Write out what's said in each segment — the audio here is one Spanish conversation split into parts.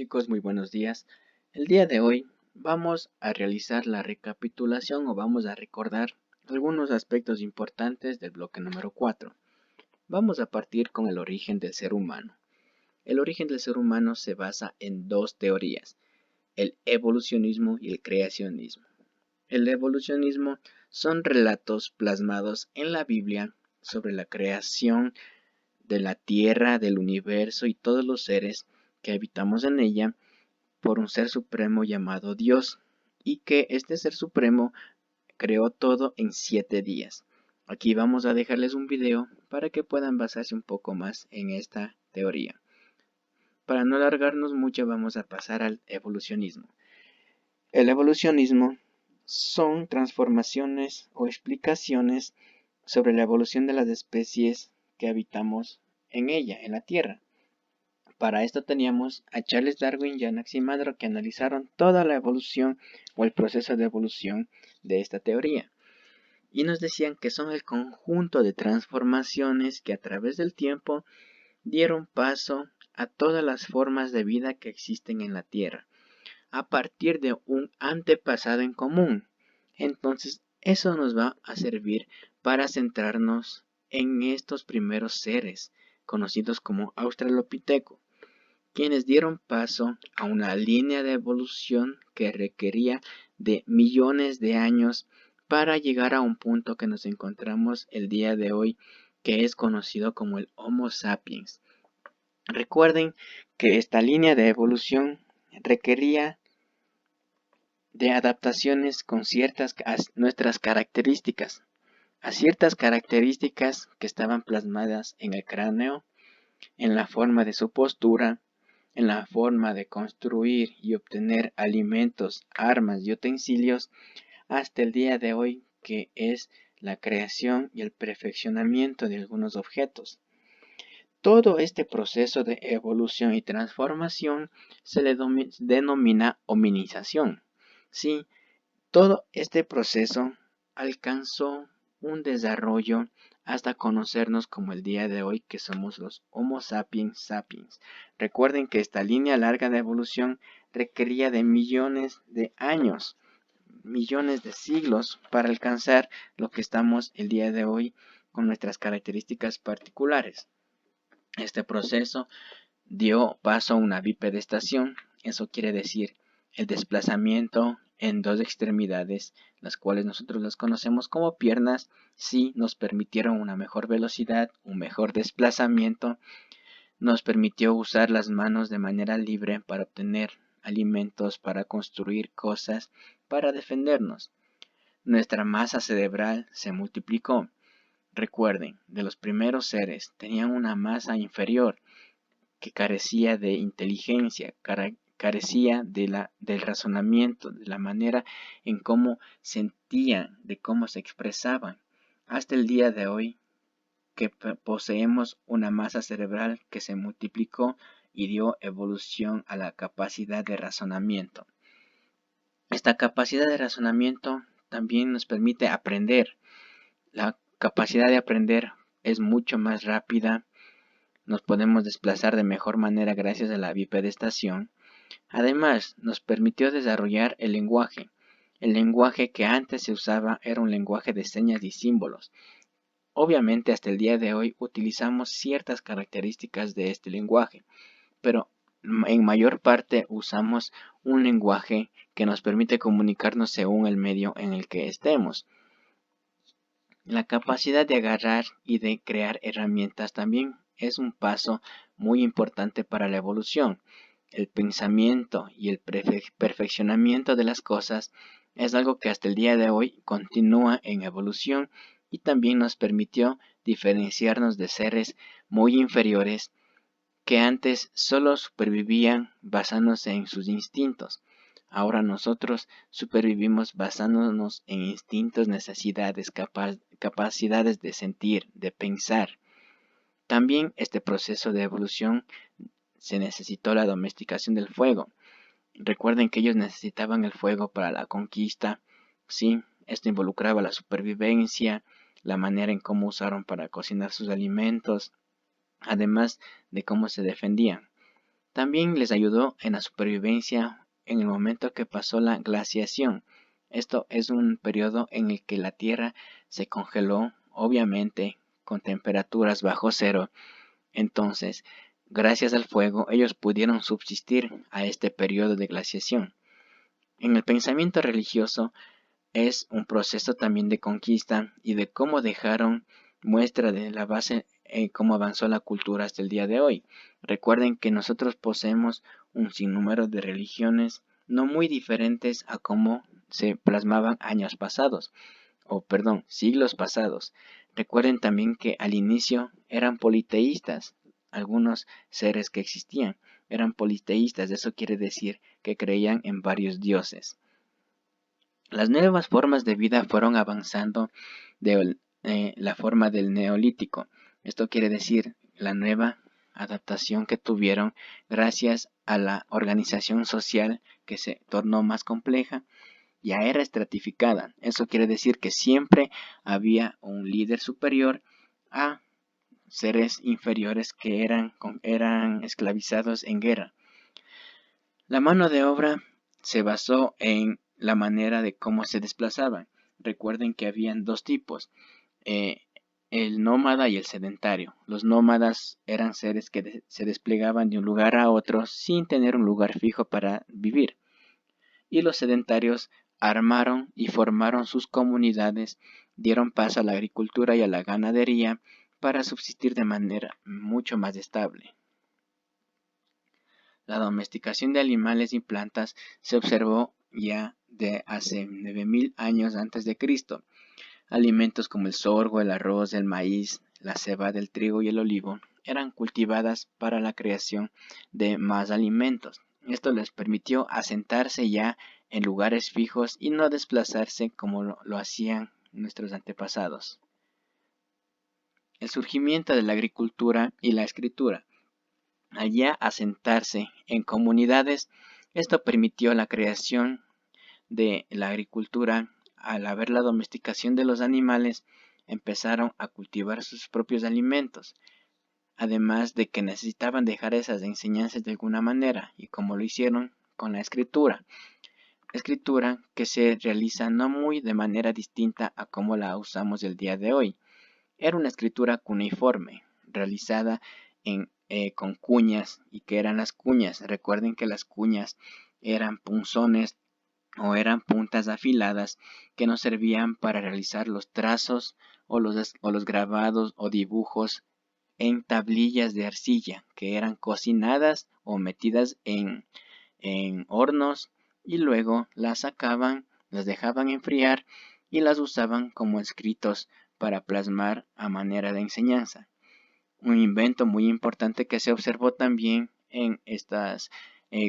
chicos? Muy buenos días. El día de hoy vamos a realizar la recapitulación o vamos a recordar algunos aspectos importantes del bloque número 4. Vamos a partir con el origen del ser humano. El origen del ser humano se basa en dos teorías, el evolucionismo y el creacionismo. El evolucionismo son relatos plasmados en la Biblia sobre la creación de la Tierra, del universo y todos los seres que habitamos en ella por un ser supremo llamado Dios, y que este ser supremo creó todo en 7 días. Aquí vamos a dejarles un video para que puedan basarse un poco más en esta teoría. Para no alargarnos mucho, vamos a pasar al evolucionismo. El evolucionismo son transformaciones o explicaciones sobre la evolución de las especies que habitamos en ella, en la Tierra. Para esto teníamos a Charles Darwin y a Anaximandro, que analizaron toda la evolución o el proceso de evolución de esta teoría. Y nos decían que son el conjunto de transformaciones que a través del tiempo dieron paso a todas las formas de vida que existen en la Tierra, a partir de un antepasado en común. Entonces, eso nos va a servir para centrarnos en estos primeros seres, conocidos como Australopithecus, quienes dieron paso a una línea de evolución que requería de millones de años para llegar a un punto que nos encontramos el día de hoy, que es conocido como el Homo sapiens. Recuerden que esta línea de evolución requería de adaptaciones con nuestras características, a ciertas características que estaban plasmadas en el cráneo, en la forma de su postura, en la forma de construir y obtener alimentos, armas y utensilios, hasta el día de hoy, que es la creación y el perfeccionamiento de algunos objetos. Todo este proceso de evolución y transformación se le denomina hominización. Sí, todo este proceso alcanzó un desarrollo hasta conocernos como el día de hoy, que somos los Homo sapiens sapiens. Recuerden que esta línea larga de evolución requería de millones de años, millones de siglos para alcanzar lo que estamos el día de hoy con nuestras características particulares. Este proceso dio paso a una bipedestación. Eso quiere decir el desplazamiento en dos extremidades, las cuales nosotros las conocemos como piernas. Sí nos permitieron una mejor velocidad, un mejor desplazamiento, nos permitió usar las manos de manera libre para obtener alimentos, para construir cosas, para defendernos. Nuestra masa cerebral se multiplicó. Recuerden, de los primeros seres tenían una masa inferior que carecía de inteligencia, carecía del razonamiento, de la manera en cómo sentían, de cómo se expresaban. Hasta el día de hoy, que poseemos una masa cerebral que se multiplicó y dio evolución a la capacidad de razonamiento. Esta capacidad de razonamiento también nos permite aprender. La capacidad de aprender es mucho más rápida. Nos podemos desplazar de mejor manera gracias a la bipedestación. Además, nos permitió desarrollar el lenguaje. El lenguaje que antes se usaba era un lenguaje de señas y símbolos. Obviamente, hasta el día de hoy utilizamos ciertas características de este lenguaje, pero en mayor parte usamos un lenguaje que nos permite comunicarnos según el medio en el que estemos. La capacidad de agarrar y de crear herramientas también es un paso muy importante para la evolución. El pensamiento y el perfeccionamiento de las cosas es algo que hasta el día de hoy continúa en evolución y también nos permitió diferenciarnos de seres muy inferiores que antes solo supervivían basándose en sus instintos. Ahora nosotros supervivimos basándonos en instintos, necesidades, capacidades de sentir, de pensar. También este proceso de evolución se necesitó la domesticación del fuego. Recuerden que ellos necesitaban el fuego para la conquista. Sí, esto involucraba la supervivencia, la manera en cómo usaron para cocinar sus alimentos, además de cómo se defendían. También les ayudó en la supervivencia en el momento que pasó la glaciación. Esto es un periodo en el que la Tierra se congeló, obviamente con temperaturas bajo cero. Entonces, gracias al fuego, ellos pudieron subsistir a este periodo de glaciación. En el pensamiento religioso es un proceso también de conquista y de cómo dejaron muestra de la base cómo avanzó la cultura hasta el día de hoy. Recuerden que nosotros poseemos un sinnúmero de religiones no muy diferentes a cómo se plasmaban años pasados, o perdón, siglos pasados. Recuerden también que al inicio eran politeístas, algunos seres que existían eran politeístas, eso quiere decir que creían en varios dioses. Las nuevas formas de vida fueron avanzando de la forma del neolítico. Esto quiere decir la nueva adaptación que tuvieron gracias a la organización social que se tornó más compleja. Ya era estratificada. Eso quiere decir que siempre había un líder superior a seres inferiores que eran esclavizados en guerra. La mano de obra se basó en la manera de cómo se desplazaban. Recuerden que habían dos tipos, eh, el nómada y el sedentario. Los nómadas eran seres que se desplegaban de un lugar a otro sin tener un lugar fijo para vivir. Y los sedentarios armaron y formaron sus comunidades, dieron paso a la agricultura y a la ganadería para subsistir de manera mucho más estable. La domesticación de animales y plantas se observó ya de hace 9000 años antes de Cristo. Alimentos como el sorgo, el arroz, el maíz, la cebada, el trigo y el olivo eran cultivadas para la creación de más alimentos. Esto les permitió asentarse ya en lugares fijos y no desplazarse como lo hacían nuestros antepasados. El surgimiento de la agricultura y la escritura. Al ya asentarse en comunidades, esto permitió la creación de la agricultura. Al haber la domesticación de los animales, empezaron a cultivar sus propios alimentos, además de que necesitaban dejar esas enseñanzas de alguna manera, y como lo hicieron con la escritura que se realiza no muy de manera distinta a como la usamos el día de hoy. Era una escritura cuneiforme, realizada con cuñas. ¿Y qué eran las cuñas? Recuerden que las cuñas eran punzones o eran puntas afiladas que nos servían para realizar los trazos o los grabados o dibujos en tablillas de arcilla que eran cocinadas o metidas en hornos y luego las sacaban, las dejaban enfriar y las usaban como escritos para plasmar a manera de enseñanza. Un invento muy importante que se observó también en estas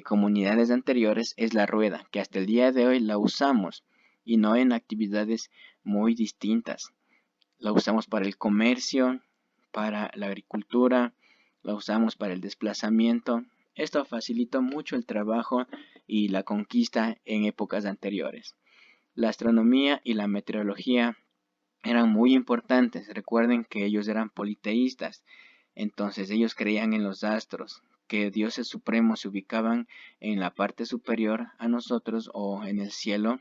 comunidades anteriores es la rueda, que hasta el día de hoy la usamos y no en actividades muy distintas. La usamos para el comercio, para la agricultura, la usamos para el desplazamiento. Esto facilitó mucho el trabajo y la conquista en épocas anteriores. La astronomía y la meteorología eran muy importantes. Recuerden que ellos eran politeístas, entonces ellos creían en los astros, que dioses supremos se ubicaban en la parte superior a nosotros o en el cielo,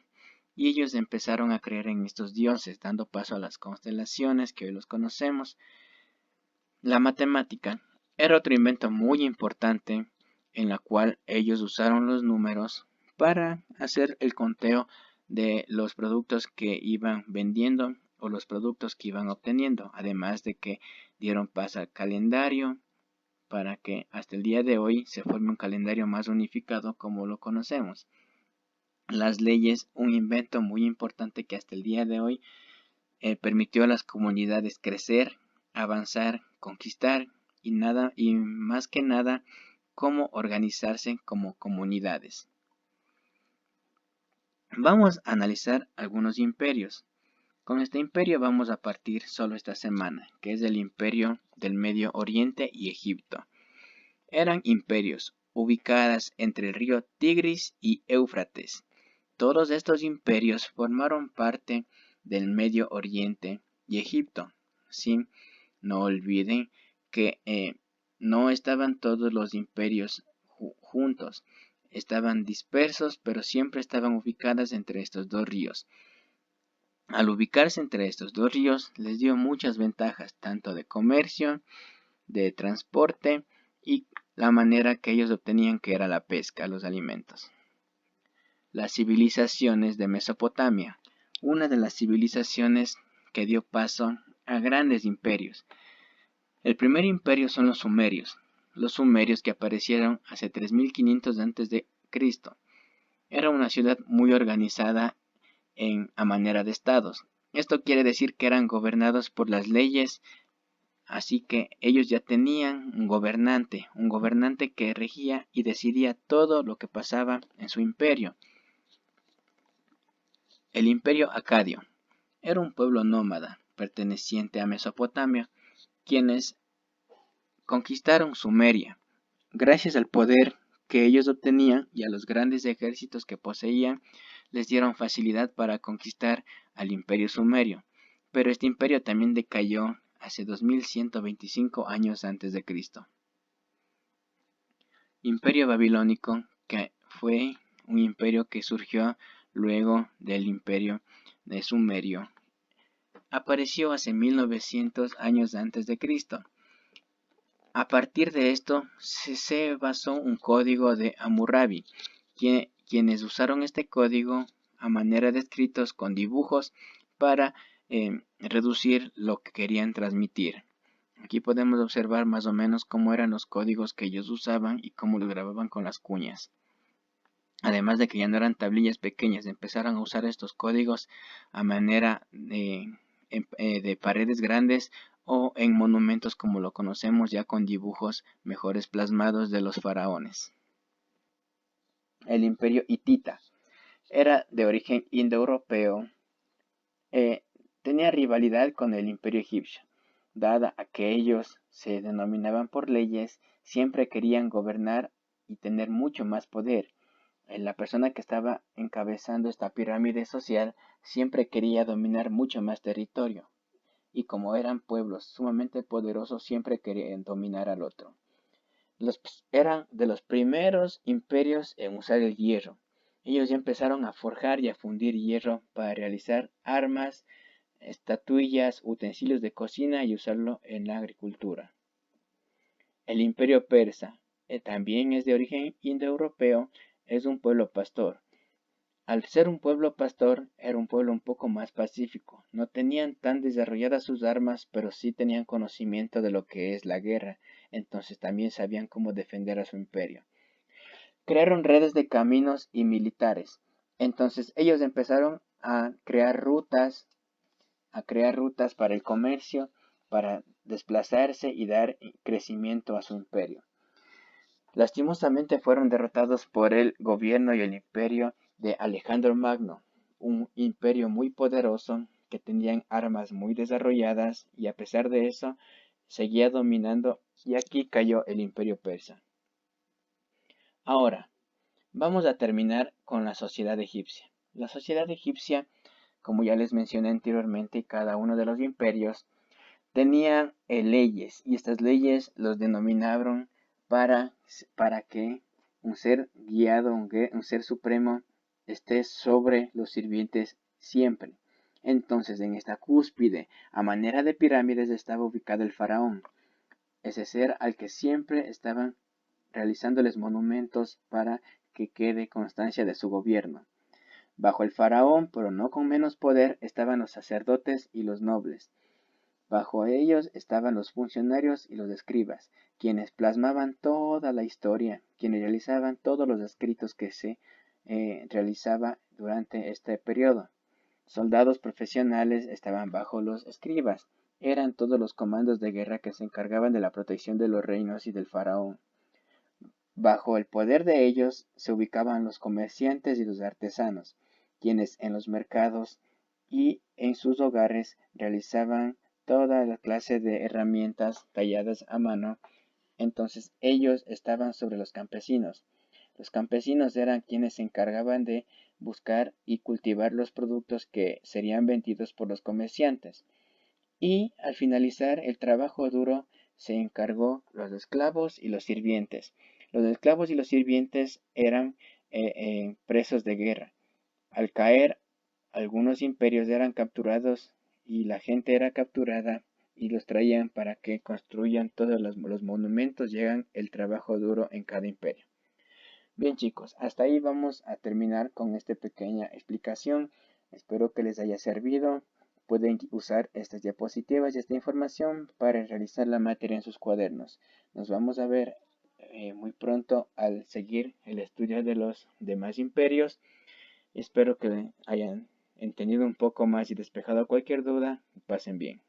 y ellos empezaron a creer en estos dioses, dando paso a las constelaciones que hoy los conocemos. La matemática era otro invento muy importante en la cual ellos usaron los números para hacer el conteo de los productos que iban vendiendo o los productos que iban obteniendo, además de que dieron paso al calendario para que hasta el día de hoy se forme un calendario más unificado como lo conocemos. Las leyes, un invento muy importante que hasta el día de hoy permitió a las comunidades crecer, avanzar, conquistar y más que nada cómo organizarse como comunidades. Vamos a analizar algunos imperios. Con este imperio vamos a partir solo esta semana, que es el imperio del Medio Oriente y Egipto. Eran imperios ubicadas entre el río Tigris y Éufrates. Todos estos imperios formaron parte del Medio Oriente y Egipto. ¿Sí? No olviden que no estaban todos los imperios juntos. Estaban dispersos, pero siempre estaban ubicadas entre estos dos ríos. Al ubicarse entre estos dos ríos, les dio muchas ventajas, tanto de comercio, de transporte y la manera que ellos obtenían, que era la pesca, los alimentos. Las civilizaciones de Mesopotamia. Una de las civilizaciones que dio paso a grandes imperios. El primer imperio son los sumerios. Los sumerios que aparecieron hace 3500 a.C. Era una ciudad muy organizada a manera de estados. Esto quiere decir que eran gobernados por las leyes, así que ellos ya tenían un gobernante que regía y decidía todo lo que pasaba en su imperio. El imperio acadio era un pueblo nómada perteneciente a Mesopotamia, quienes conquistaron Sumeria. Gracias al poder que ellos obtenían y a los grandes ejércitos que poseían, les dieron facilidad para conquistar al imperio sumerio. Pero este imperio también decayó hace 2125 años antes de Cristo. Imperio babilónico, que fue un imperio que surgió luego del imperio de Sumerio, apareció hace 1900 años antes de Cristo. A partir de esto se basó un código de Hammurabi, quienes usaron este código a manera de escritos con dibujos para reducir lo que querían transmitir. Aquí podemos observar más o menos cómo eran los códigos que ellos usaban y cómo los grababan con las cuñas. Además de que ya no eran tablillas pequeñas, empezaron a usar estos códigos a manera de paredes grandes o en monumentos como lo conocemos, ya con dibujos mejores plasmados de los faraones. El imperio hitita era de origen indoeuropeo. Tenía rivalidad con el imperio egipcio, dada a que ellos se denominaban por leyes, siempre querían gobernar y tener mucho más poder. La persona que estaba encabezando esta pirámide social siempre quería dominar mucho más territorio, y como eran pueblos sumamente poderosos, siempre querían dominar al otro. Eran de los primeros imperios en usar el hierro. Ellos ya empezaron a forjar y a fundir hierro para realizar armas, estatuillas, utensilios de cocina y usarlo en la agricultura. El imperio persa también es de origen indoeuropeo, es un pueblo pastor. Al ser un pueblo pastor, era un pueblo un poco más pacífico. No tenían tan desarrolladas sus armas, pero sí tenían conocimiento de lo que es la guerra, entonces también sabían cómo defender a su imperio. Crearon redes de caminos y militares. Entonces ellos empezaron a crear rutas para el comercio, para desplazarse y dar crecimiento a su imperio. Lastimosamente fueron derrotados por el gobierno y el imperio de Alejandro Magno, un imperio muy poderoso que tenían armas muy desarrolladas y a pesar de eso seguía dominando, y aquí cayó el imperio persa. Ahora, vamos a terminar con la sociedad egipcia. La sociedad egipcia, como ya les mencioné anteriormente, cada uno de los imperios tenían leyes, y estas leyes los denominaron para que un ser guiado, un ser supremo, esté sobre los sirvientes siempre. Entonces, en esta cúspide, a manera de pirámides, estaba ubicado el faraón, ese ser al que siempre estaban realizándoles monumentos para que quede constancia de su gobierno. Bajo el faraón, pero no con menos poder, estaban los sacerdotes y los nobles. Bajo ellos estaban los funcionarios y los escribas, quienes plasmaban toda la historia, quienes realizaban todos los escritos que se realizaba durante este periodo. Soldados profesionales estaban bajo los escribas. Eran todos los comandos de guerra que se encargaban de la protección de los reinos y del faraón. Bajo el poder de ellos se ubicaban los comerciantes y los artesanos, quienes en los mercados y en sus hogares realizaban toda la clase de herramientas talladas a mano. Entonces ellos estaban sobre los campesinos. Los campesinos eran quienes se encargaban de buscar y cultivar los productos que serían vendidos por los comerciantes. Y al finalizar el trabajo duro se encargó los esclavos y los sirvientes. Los esclavos y los sirvientes eran presos de guerra. Al caer, algunos imperios eran capturados y la gente era capturada y los traían para que construyan todos los monumentos y hagan el trabajo duro en cada imperio. Bien chicos, hasta ahí vamos a terminar con esta pequeña explicación. Espero que les haya servido. Pueden usar estas diapositivas y esta información para realizar la materia en sus cuadernos. Nos vamos a ver muy pronto al seguir el estudio de los demás imperios. Espero que hayan entendido un poco más y despejado cualquier duda. Pasen bien.